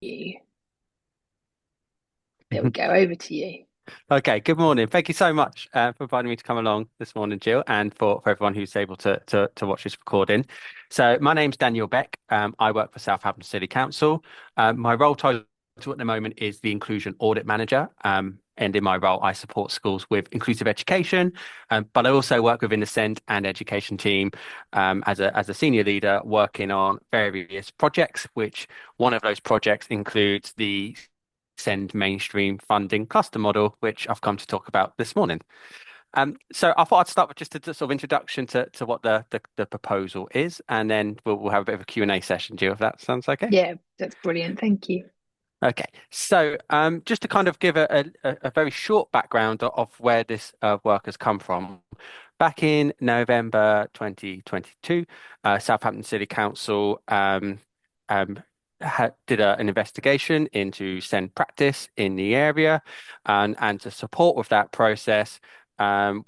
You. There we go. Over to you. Okay, good morning. Thank you so much for inviting me to come along this morning, Jill, and for everyone who's able to watch this recording. So my name's Daniel Beck. I work for Southampton City Council. My role title at the moment is the Inclusion Audit Manager. And in my role, I support schools with inclusive education, but I also work within the SEND and education team as a senior leader working on various projects, which one of those projects includes the send mainstream funding cluster model, which I've come to talk about this morning. So I thought I'd start with just a sort of introduction to what the proposal is, and then we'll have a bit of a Q&A session, Jill, if that sounds okay. Yeah, that's brilliant. Thank you. Okay, so just to kind of give a very short background of where this work has come from. Back in November 2022, Southampton City Council um, did an investigation into SEND practice in the area, and to support with that process,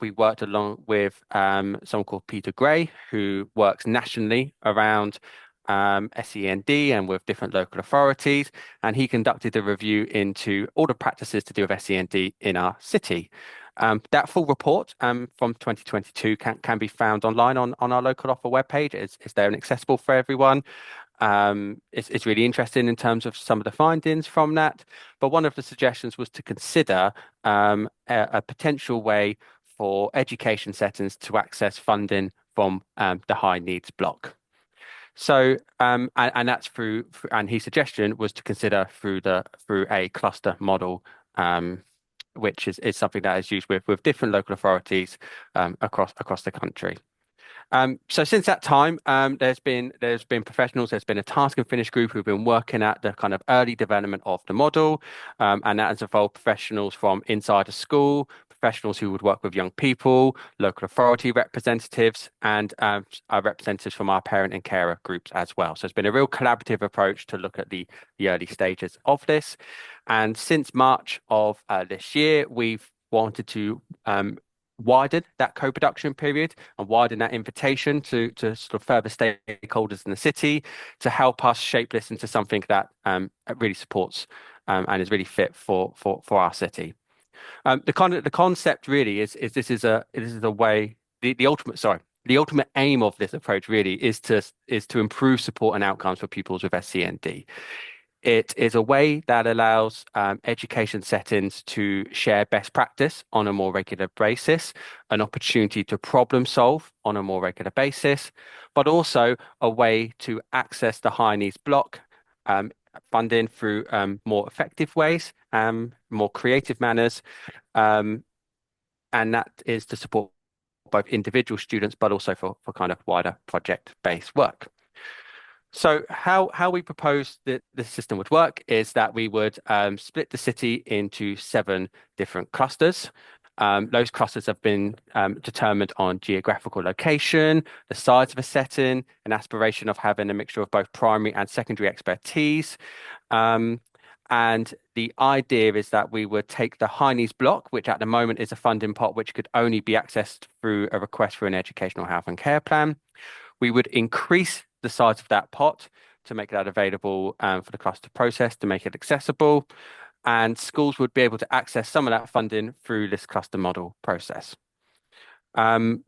we worked along with someone called Peter Gray, who works nationally around SEND and with different local authorities, and he conducted a review into all the practices to do with SEND in our city. That full report from 2022 can be found online on our local offer webpage. It's there and accessible for everyone. It's really interesting in terms of some of the findings from that. But one of the suggestions was to consider a potential way for education settings to access funding from the high needs block. So, and that's and his suggestion was to consider through a cluster model, which is something that is used with different local authorities across the country. So since that time, there's been professionals, there's been a task and finish group who've been working at the kind of early development of the model, and that has involved professionals from inside a school, professionals who would work with young people, local authority representatives, and our representatives from our parent and carer groups as well. So it's been a real collaborative approach to look at the early stages of this. And since March of this year, we've wanted to widen that co-production period and widen that invitation to sort of further stakeholders in the city to help us shape this into something that really supports and is really fit for our city. The concept really is this is a way the ultimate sorry the ultimate aim of this approach really is to improve support and outcomes for pupils with SCND. It is a way that allows education settings to share best practice on a more regular basis, an opportunity to problem solve on a more regular basis, but also a way to access the high needs block funding through more effective ways, more creative manners, um, and that is to support both individual students, but also for kind of wider project-based work. So how we propose that the system would work is that we would split the city into 7 different clusters. Those clusters have been determined on geographical location, the size of a setting, an aspiration of having a mixture of both primary and secondary expertise. Um, and the idea is that we would take the high needs block, which at the moment is a funding pot which could only be accessed through a request for an educational health and care plan. We would increase the size of that pot to make that available for the cluster process to make it accessible. And schools would be able to access some of that funding through this cluster model process. Um,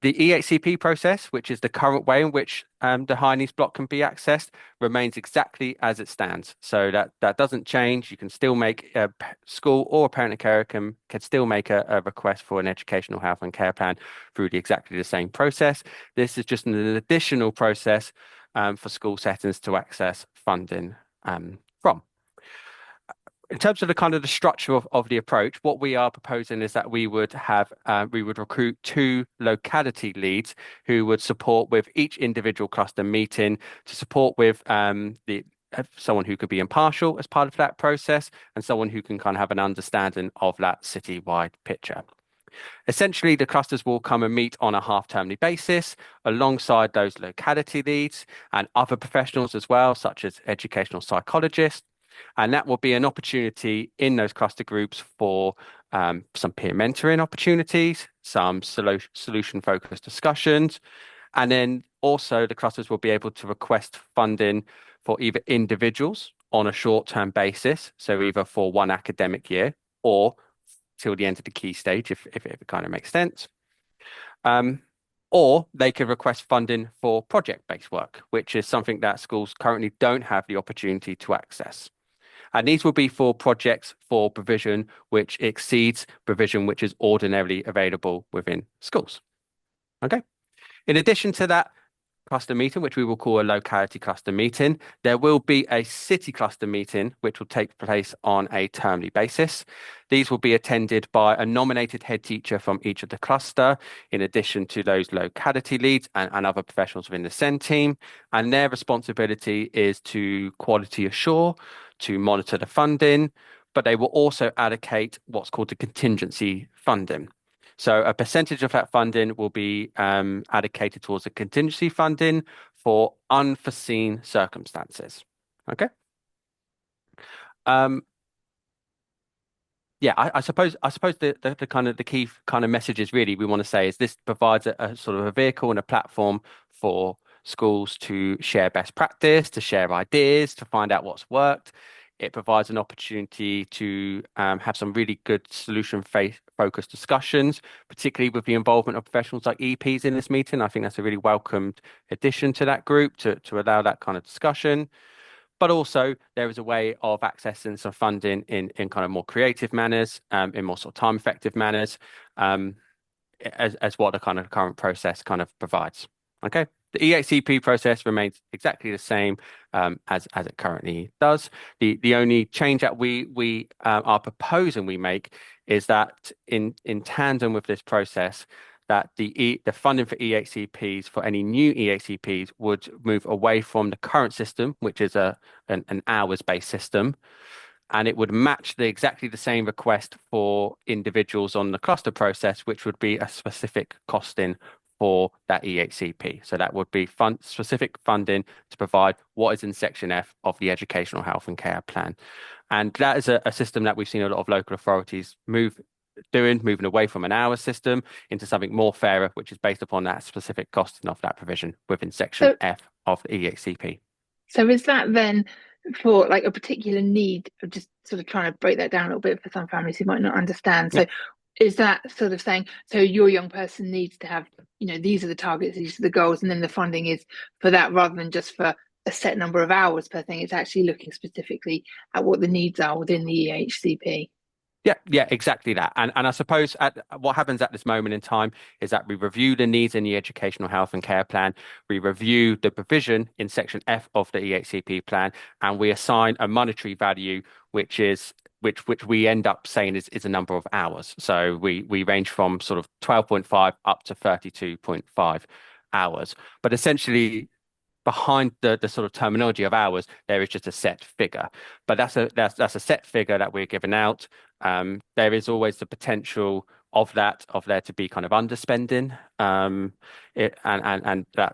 the EHCP process, which is the current way in which the high needs block can be accessed, remains exactly as it stands. So that doesn't change. You can still make a school or a parent and carer can still make a request for an educational health and care plan through exactly the same process. This is just an additional process for school settings to access funding from. In terms of the kind of the structure of the approach, what we are proposing is that we would recruit 2 locality leads who would support with each individual cluster meeting to support with the someone who could be impartial as part of that process and someone who can kind of have an understanding of that citywide picture. Essentially, the clusters will come and meet on a half-termly basis alongside those locality leads and other professionals as well, such as educational psychologists. And that will be an opportunity in those cluster groups for some peer mentoring opportunities, some solution-focused discussions, and then also the clusters will be able to request funding for either individuals on a short-term basis, so either for one academic year or till the end of the key stage, if it kind of makes sense. Um, or they could request funding for project-based work, which is something that schools currently don't have the opportunity to access. And these will be for projects for provision which exceeds provision which is ordinarily available within schools. Okay. In addition to that, cluster meeting, which we will call a locality cluster meeting. There will be a city cluster meeting, which will take place on a termly basis. These will be attended by a nominated head teacher from each of the cluster, in addition to those locality leads and other professionals within the SEND team. And their responsibility is to quality assure, to monitor the funding, but they will also allocate what's called the contingency funding. So a percentage of that funding will be allocated towards the contingency funding for unforeseen circumstances. Okay. Um, yeah, I suppose the kind of the key kind of messages really we want to say is this provides a sort of a vehicle and a platform for schools to share best practice, to share ideas, to find out what's worked. It provides an opportunity to have some really good solution-focused discussions, particularly with the involvement of professionals like EPs in this meeting. I think that's a really welcomed addition to that group to allow that kind of discussion. But also there is a way of accessing some funding in kind of more creative manners, in more sort of time effective manners, um, as what the kind of current process kind of provides. Okay. The EHCP process remains exactly the same as it currently does. The only change that we are proposing we make is that in tandem with this process, that the funding for EHCPs for any new EHCPs would move away from the current system, which is an hours-based system, and it would match exactly the same request for individuals on the cluster process, which would be a specific costing for that EHCP. So that would be specific funding to provide what is in Section F of the Educational Health and Care Plan. And that is a system that we've seen a lot of local authorities moving away from an hour system into something more fairer, which is based upon that specific costing of that provision within Section So, F of the EHCP. so is that then for like a particular need? I'm just sort of trying to break that down a little bit for some families who might not understand. Yeah. So, is that sort of saying, so your young person needs to have, these are the targets, these are the goals, and then the funding is for that rather than just for a set number of hours per thing. It's actually looking specifically at what the needs are within the EHCP. Yeah, exactly that. And I suppose what happens at this moment in time is that we review the needs in the educational health and care plan, we review the provision in section F of the EHCP plan, and we assign a monetary value, which we end up saying is a number of hours. So we range from sort of 12.5 up to 32.5 hours. But essentially behind the sort of terminology of hours, there is just a set figure. But that's a set figure that we're giving out. There is always the potential of there to be kind of underspending, and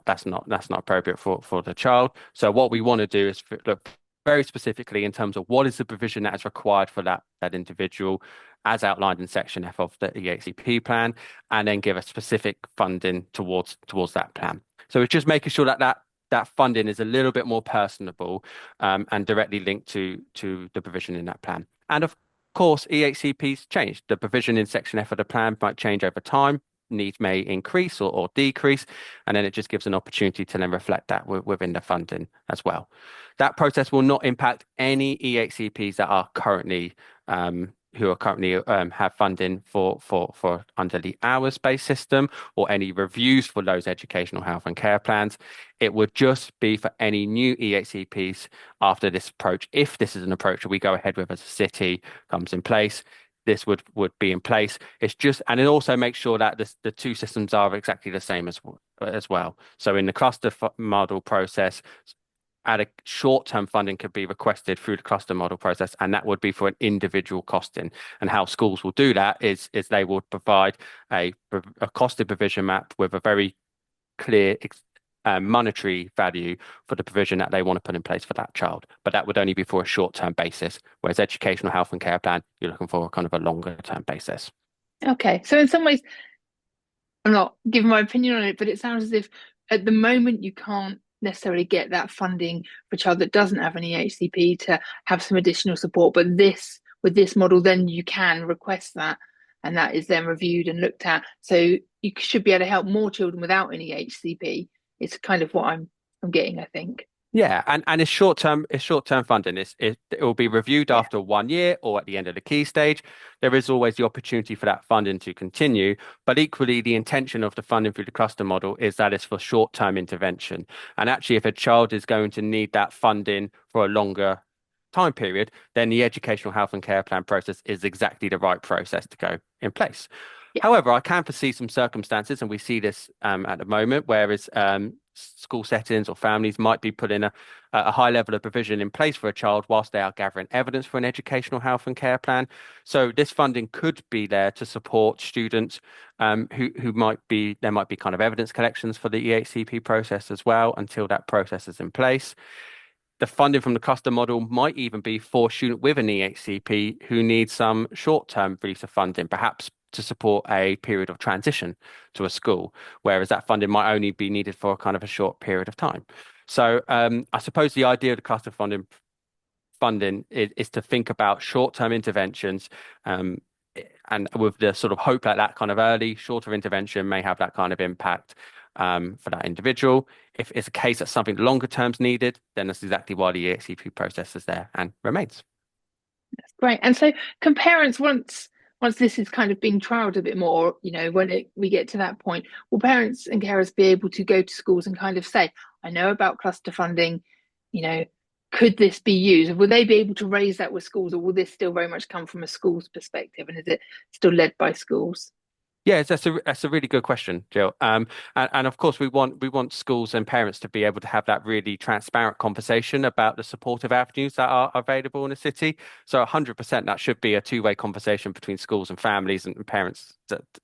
that's not appropriate for the child. So what we want to do is look very specifically in terms of what is the provision that is required for that individual, as outlined in Section F of the EHCP plan, and then give a specific funding towards that plan. So it's just making sure that funding is a little bit more personable, and directly linked to the provision in that plan. And of course, EHCPs change. The provision in Section F of the plan might change over time. Needs may increase or decrease, and then it just gives an opportunity to then reflect that within the funding as well. That process will not impact any EHCPs that are currently have funding for under the hours-based system, or any reviews for those educational health and care plans. It would just be for any new EHCPs after this approach. If this is an approach that we go ahead with as a city comes in place, this would be in place. It's just, and it also makes sure that the two systems are exactly the same as well. So in the cluster model process, at a short-term funding could be requested through the cluster model process, and that would be for an individual costing. And how schools will do that is they will provide a costed provision map with a very clear monetary value for the provision that they want to put in place for that child. But that would only be for a short-term basis, whereas educational health and care plan, you're looking for kind of a longer-term basis. Okay, so in some ways, I'm not giving my opinion on it, but it sounds as if at the moment you can't necessarily get that funding for a child that doesn't have an EHCP to have some additional support. But this, with this model, then you can request that, and that is then reviewed and looked at. So you should be able to help more children without an EHCP. It's kind of what I'm getting, I think. Yeah, and it's short term funding. It will be reviewed Yeah, after 1 year or at the end of the key stage. There is always the opportunity for that funding to continue, but equally the intention of the funding through the cluster model is that it's for short-term intervention. And actually, if a child is going to need that funding for a longer time period, then the educational health and care plan process is exactly the right process to go in place. yeah, However, I can foresee some circumstances, and we see this at the moment, whereas school settings or families might be putting a high level of provision in place for a child whilst they are gathering evidence for an educational health and care plan. So this funding could be there to support students who might be there might be kind of evidence collections for the EHCP process as well until that process is in place. The funding from the cluster model might even be for a student with an EHCP who needs some short-term release of funding, perhaps to support a period of transition to a school, whereas that funding might only be needed for kind of a short period of time. So I suppose the idea of the cluster funding is to think about short-term interventions, um, and with the sort of hope that that kind of early, shorter intervention may have that kind of impact for that individual. If it's a case that something longer term's needed, then that's exactly why the EHCP process is there and remains. that's great. And so, can parents once this is kind of being trialed a bit more, when we get to that point, will parents and carers be able to go to schools and kind of say, I know about cluster funding, you know, could this be used? Will they be able to raise that with schools, or will this still very much come from a school's perspective? And is it still led by schools? Yeah, that's a really good question, Jill. And of course we want schools and parents to be able to have that really transparent conversation about the supportive avenues that are available in the city. So 100% that should be a two-way conversation between schools and families and parents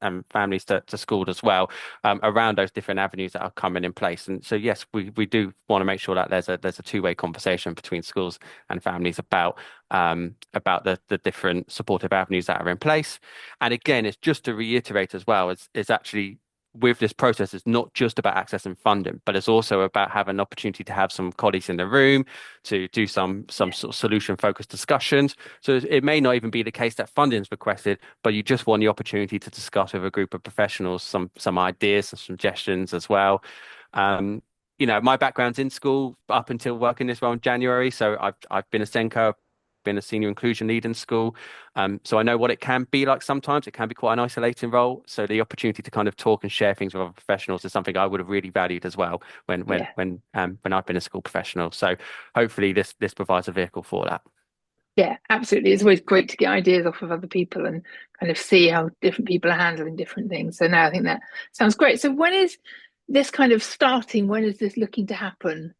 and families to school as well, around those different avenues that are coming in place. And so yes, we do want to make sure that there's a two-way conversation between schools and families about the different supportive avenues that are in place. And again, it's just to reiterate as well, it's actually with this process, it's not just about accessing funding, but it's also about having an opportunity to have some colleagues in the room to do some Yeah, sort of solution focused discussions. So it may not even be the case that funding is requested, but you just want the opportunity to discuss with a group of professionals some ideas, some suggestions as well. Um, my background's in school up until working this role in January, so I've been a Senko, been a senior inclusion lead in school. So I know what it can be like sometimes. It can be quite an isolating role. So the opportunity to kind of talk and share things with other professionals is something I would have really valued as well yeah. when I've been a school professional. So hopefully this provides a vehicle for that. Yeah, absolutely. It's always great to get ideas off of other people and kind of see how different people are handling different things. So now I think that sounds great. So when is this kind of starting? When is this looking to happen?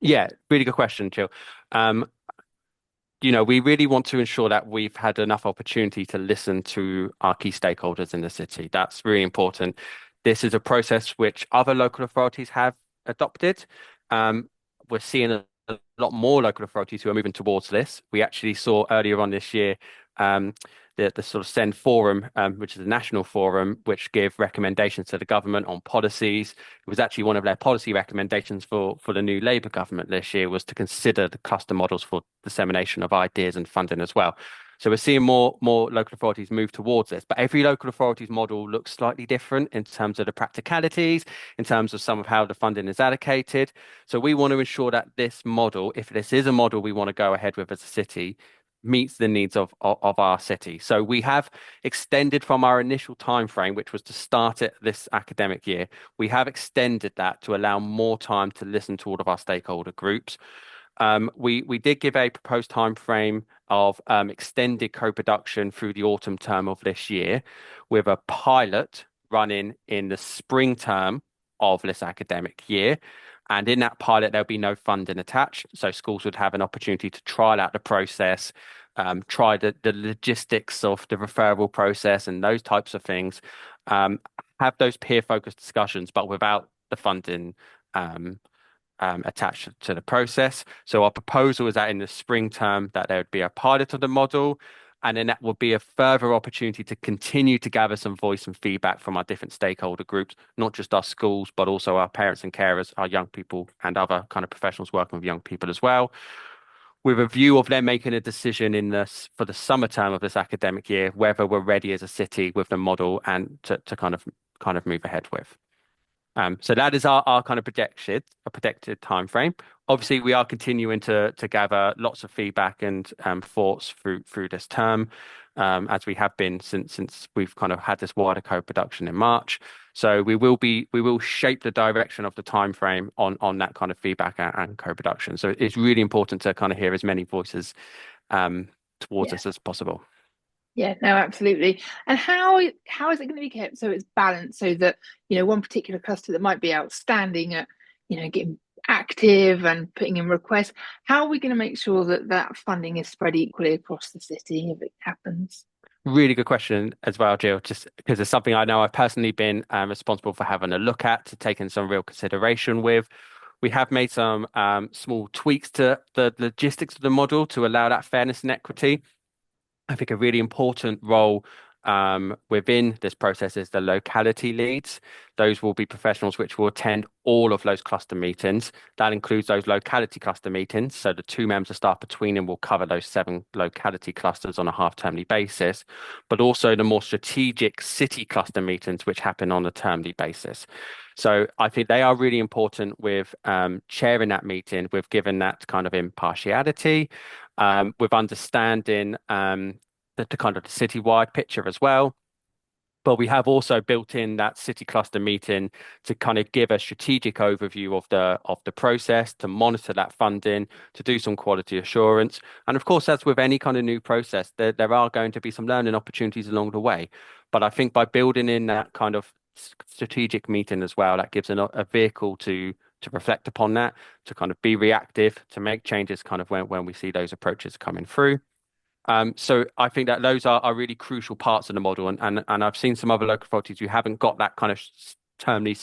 Yeah, really good question, Jill. Um, we really want to ensure that we've had enough opportunity to listen to our key stakeholders in the city. That's really important. This is a process which other local authorities have adopted. We're seeing a lot more local authorities who are moving towards this. We actually saw earlier on this year um, the sort of SEND Forum, which is a national forum, which give recommendations to the government on policies. It was actually one of their policy recommendations for the new Labour government this year was to consider the cluster models for dissemination of ideas and funding as well. So we're seeing more local authorities move towards this, but every local authority's model looks slightly different in terms of the practicalities, in terms of some of how the funding is allocated. So we want to ensure that this model, if this is a model we want to go ahead with as a city, meets the needs of our city. So we have extended from our initial time frame, which was to start it this academic year. We have extended that to allow more time to listen to all of our stakeholder groups. We did give a proposed time frame of extended co-production through the autumn term of this year, with a pilot running in the spring term of this academic year. And in that pilot, there'll be no funding attached. So schools would have an opportunity to trial out the process, try the logistics of the referral process and those types of things, um, have those peer-focused discussions, but without the funding um, attached to the process. So our proposal is that in the spring term that there would be a pilot of the model. And then that will be a further opportunity to continue to gather some voice and feedback from our different stakeholder groups, not just our schools, but also our parents and carers, our young people, and other kind of professionals working with young people as well, with a view of them making a decision for the summer term of this academic year, whether we're ready as a city with the model and to kind of move ahead with. So that is our kind of projected time frame. Obviously, we are continuing to gather lots of feedback and thoughts through this term, as we have been since we've kind of had this wider co-production in March. So we will shape the direction of the time frame on that kind of feedback and co-production. So it's really important to kind of hear as many voices towards Yeah. us as possible. Yeah, no, absolutely. And how is it going to be kept so it's balanced so that, one particular cluster that might be outstanding at, getting active and putting in requests, how are we going to make sure that that funding is spread equally across the city if it happens? Really good question as well, Jill, just because it's something I know I've personally been responsible for having a look at, to taking some real consideration with. We have made some small tweaks to the logistics of the model to allow that fairness and equity. I think a really important role within this process is the locality leads. Those will be professionals which will attend all of those cluster meetings. That includes those locality cluster meetings. So the two members of staff between them will cover those 7 locality clusters on a half-termly basis, but also the more strategic city cluster meetings, which happen on a termly basis. So I think they are really important with chairing that meeting, with giving that kind of impartiality, with understanding the kind of the citywide picture as well. But we have also built in that city cluster meeting to kind of give a strategic overview of the process, to monitor that funding, to do some quality assurance. And of course, as with any kind of new process, there are going to be some learning opportunities along the way. But I think by building in that kind of strategic meeting as well, that gives a vehicle to reflect upon that, to kind of be reactive, to make changes kind of when we see those approaches coming through. So I think that those are really crucial parts of the model, and I've seen some other local authorities who haven't got that kind of termly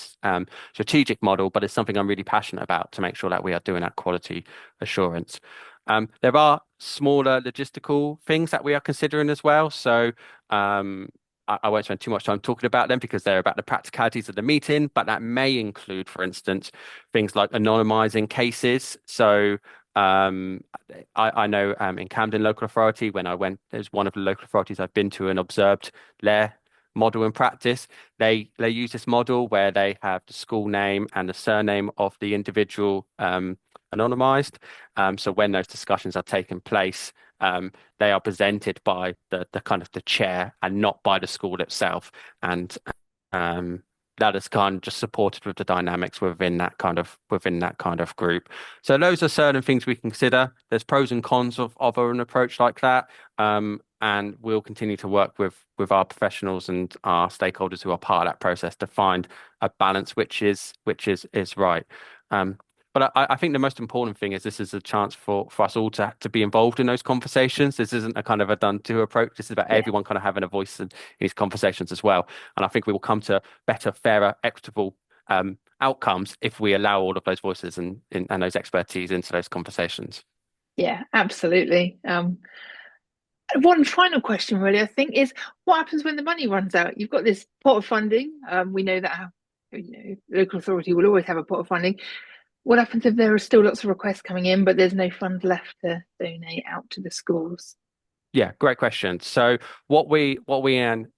strategic model, but it's something I'm really passionate about, to make sure that we are doing that quality assurance. There are smaller logistical things that we are considering as well. So I won't spend too much time talking about them because they're about the practicalities of the meeting, but that may include, for instance, things like anonymizing cases. So I know in Camden Local Authority, when I went, there's one of the local authorities I've been to and observed their model in practice. They use this model where they have the school name and the surname of the individual anonymized. So when those discussions are taking place, they are presented by the kind of the chair and not by the school itself. And that is kind of just supported with the dynamics within that kind of group. So those are certain things we can consider. There's pros and cons of an approach like that. And we'll continue to work with our professionals and our stakeholders who are part of that process to find a balance which is right. But I think the most important thing is this is a chance for us all to be involved in those conversations. This isn't a kind of a done-to approach. This is about Yeah. everyone kind of having a voice in these conversations as well. And I think we will come to better, fairer, equitable outcomes if we allow all of those voices and those expertise into those conversations. Yeah, absolutely. One final question, really, I think, is what happens when the money runs out? You've got this pot of funding. We know that local authority will always have a pot of funding. What happens if there are still lots of requests coming in, but there's no funds left to donate out to the schools? Yeah, great question. So what we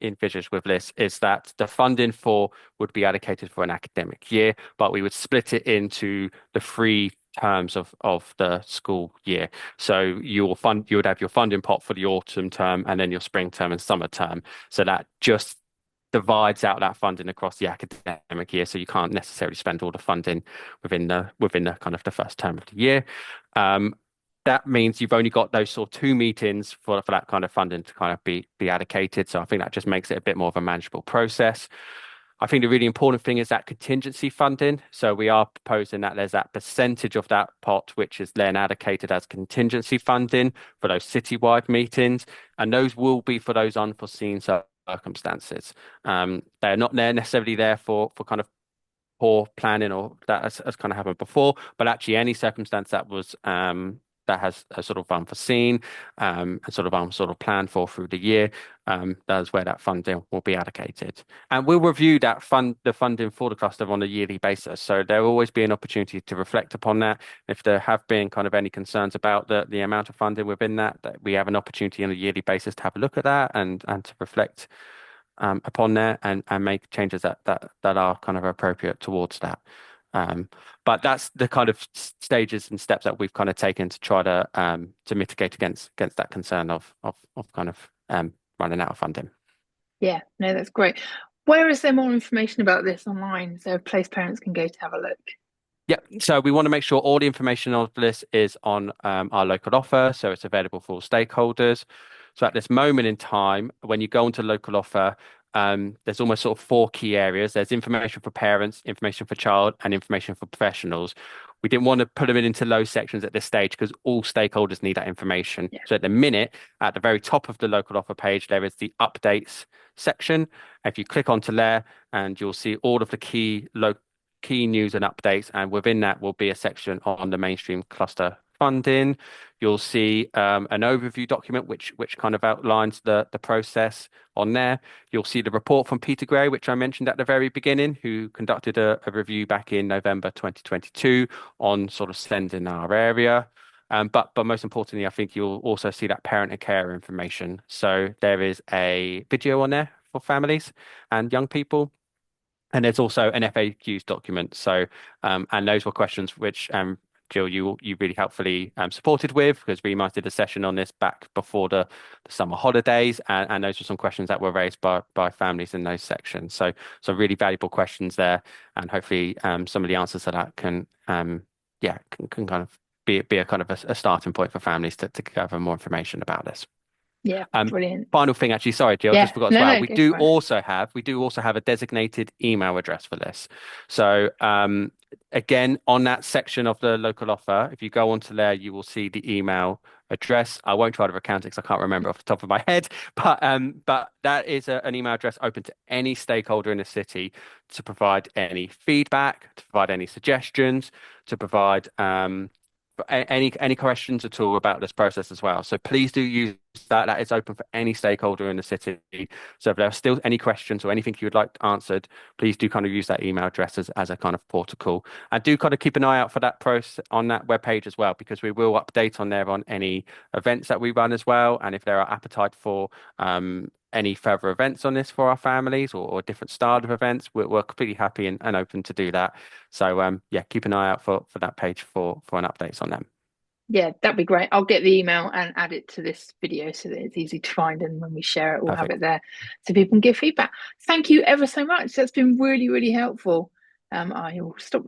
envisage with this is that the funding for would be allocated for an academic year, but we would split it into the 3 terms of the school year. So you would have your funding pot for the autumn term and then your spring term and summer term. So that just divides out that funding across the academic year. So you can't necessarily spend all the funding within the kind of the first term of the year. That means you've only got those sort of 2 meetings for that kind of funding to kind of be allocated. So I think that just makes it a bit more of a manageable process. I think the really important thing is that contingency funding. So we are proposing that there's that percentage of that pot which is then allocated as contingency funding for those citywide meetings, and those will be for those unforeseen circumstances. They're not necessarily there for kind of poor planning or that has kind of happened before, but actually any circumstance that was that has a sort of unforeseen and sort of sort of planned for through the year, that's where that funding will be allocated. And we'll review the funding for the cluster on a yearly basis. So there will always be an opportunity to reflect upon that. If there have been kind of any concerns about the amount of funding within that we have an opportunity on a yearly basis to have a look at that and to reflect upon that and make changes that are kind of appropriate towards that. But that's the kind of stages and steps that we've kind of taken to try to mitigate against that concern of kind of running out of funding. Yeah, no, that's great. Where is there more information about this online so place parents can go to have a look? Yeah, so we want to make sure all the information on this is on our local offer, so it's available for all stakeholders. So at this moment in time, when you go into local offer, there's almost sort of four key areas. There's information for parents, information for child, and information for professionals. We didn't want to put them into low sections at this stage because all stakeholders need that information. Yeah. So at the minute, at the very top of the local offer page, there is the updates section. If you click onto there, and you'll see all of the key news and updates, and within that will be a section on the mainstream cluster funding. You'll see an overview document which kind of outlines the process on there. You'll see the report from Peter Gray, which I mentioned at the very beginning, who conducted a review back in November 2022 on sort of SEND in our area. But most importantly, I think you'll also see that parent and care information. So there is a video on there for families and young people. And there's also an FAQs document. So, and those were questions which, Jill, you really helpfully supported with, because we might did a session on this back before the summer holidays, and those were some questions that were raised by families in those sections. So really valuable questions there, and hopefully some of the answers to that can can kind of be a kind of a starting point for families to gather more information about this. Yeah, brilliant. Final thing, actually, sorry, Jill, I Yeah, just forgot as no, well. no, We go do for it. also have a designated email address for this. So again, on that section of the local offer, if you go onto there, you will see the email address. I won't try to recount it because I can't remember off the top of my head, but that is an email address open to any stakeholder in the city to provide any feedback, to provide any suggestions, to provide any questions at all about this process as well. So please do use that. That is open for any stakeholder in the city. So if there are still any questions or anything you would like answered, please do kind of use that email address as a kind of protocol. And do kind of keep an eye out for that process on that webpage as well, because we will update on there on any events that we run as well. And if there are appetite for any further events on this for our families or different style of events, we're completely happy and open to do that. So yeah, keep an eye out for that page for an updates on them. Yeah, that'd be great. I'll get the email and add it to this video so that it's easy to find. And when we share it, we'll have Perfect. it there so people can give feedback. Thank you ever so much. That's been really, really helpful. I will stop